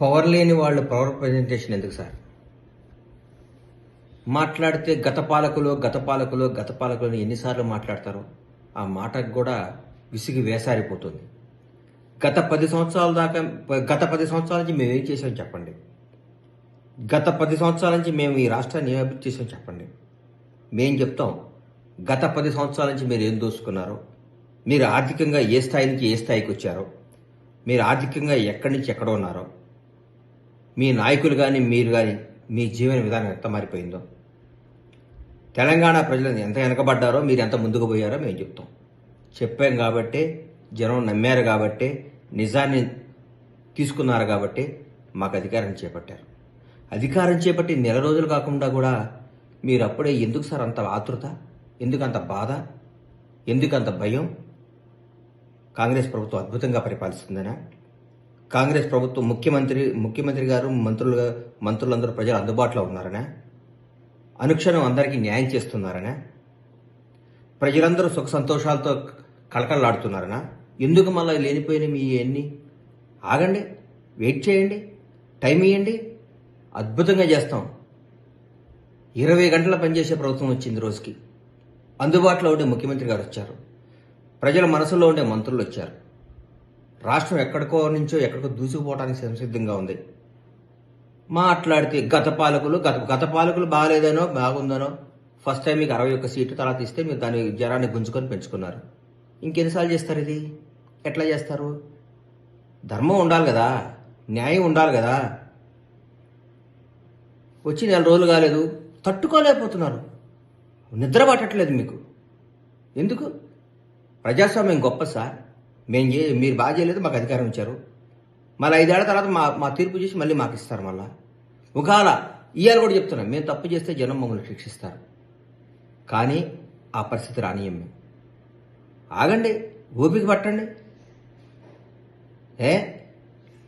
Power లేని వాళ్ళు power presentation ఎందుకు సార్? మాట్లాడితే గత పాలకులు ఎన్నిసార్లు మాట్లాడతారో ఆ మాటకు కూడా విసిగి వేసారిపోతుంది. గత 10 సంవత్సరాల నుంచి మేము ఏం చేసాం చెప్పండి. గత 10 సంవత్సరాల నుంచి మేము ఈ రాష్ట్రాన్ని ఏం అభివృద్ధి చేసాం చెప్పండి. మేం చెప్తాం గత 10 సంవత్సరాల నుంచి మీరు ఏం దోసుకున్నారో, మీరు ఆర్థికంగా ఏ స్థాయి నుంచి ఏ స్థాయికి వచ్చారో, మీరు ఆర్థికంగా ఎక్కడి నుంచి ఎక్కడ ఉన్నారో, మీ నాయకులు కానీ మీరు కానీ మీ జీవన విధానం ఎంత మారిపోయిందో, తెలంగాణ ప్రజలు ఎంత వెనకబడ్డారో, మీరు ఎంత ముందుకు పోయారో మేము చెప్తాం. చెప్పాం కాబట్టే జనం నమ్మారు, కాబట్టే నిజాన్ని తీసుకున్నారు, కాబట్టి మాకు అధికారం చేపట్టారు. అధికారం చేపట్టి నెల రోజులు కాకుండా కూడా మీరు అప్పుడే ఎందుకు సార్ అంత ఆతృత, ఎందుకు అంత బాధ, ఎందుకు అంత భయం? కాంగ్రెస్ ప్రభుత్వం అద్భుతంగా పరిపాలిస్తుందనా? కాంగ్రెస్ ప్రభుత్వం ముఖ్యమంత్రి గారు మంత్రులందరూ ప్రజలు అందుబాటులో ఉన్నారనా? అనుక్షణం అందరికీ న్యాయం చేస్తున్నారనా? ప్రజలందరూ సుఖ సంతోషాలతో కళకళలాడుతున్నారనా? ఎందుకు మళ్ళీ లేనిపోయిన మీ ఎన్ని? ఆగండి, వెయిట్ చేయండి, టైం ఇవ్వండి, అద్భుతంగా చేస్తాం. 20 గంటల పనిచేసే ప్రభుత్వం వచ్చింది రోజుకి. అందుబాటులో ఉండే ముఖ్యమంత్రి గారు వచ్చారు, ప్రజల మనసులో ఉండే మంత్రులు వచ్చారు. రాష్ట్రం ఎక్కడికో దూసుకుపోవడానికి సంసిద్ధంగా ఉంది. మాట్లాడితే గత పాలకులు బాగాలేదనో బాగుందనో, ఫస్ట్ టైం మీకు 61 సీట్లు తర్వాత ఇస్తే మీరు దాని జనాన్ని గుంజుకొని పెంచుకున్నారు. ఇంకెన్నిసార్లు చేస్తారు? ఇది ఎట్లా చేస్తారు? ధర్మం ఉండాలి కదా, న్యాయం ఉండాలి కదా. వచ్చి 4 రోజులు కాలేదు, తట్టుకోలేకపోతున్నారు, నిద్ర పట్టట్లేదు మీకు. ఎందుకు? ప్రజాస్వామ్యం గొప్ప సార్. మీరు బాగా చేయలేదు, మాకు అధికారం ఇచ్చారు, మళ్ళీ 5 ఏళ్ల తర్వాత మా తీర్పు చేసి మళ్ళీ మాకు ఇస్తారు. మళ్ళా ఒకవేళ ఇవాళ కూడా చెప్తున్నాం, మేము తప్పు చేస్తే జనం మమ్మల్ని శిక్షిస్తారు, కానీ ఆ పరిస్థితి రానియం మేము. ఆగండి, ఓపిక పట్టండి.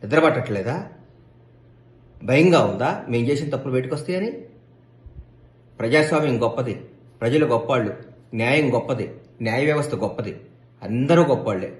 నిద్ర పట్టట్లేదా? భయంగా ఉందా మేము చేసిన తప్పులు బయటకు వస్తాయని? ప్రజాస్వామ్యం గొప్పది, ప్రజలు గొప్పవాళ్ళు, న్యాయం గొప్పది, న్యాయ వ్యవస్థ గొప్పది, అందరూ గొప్పవాళ్లే.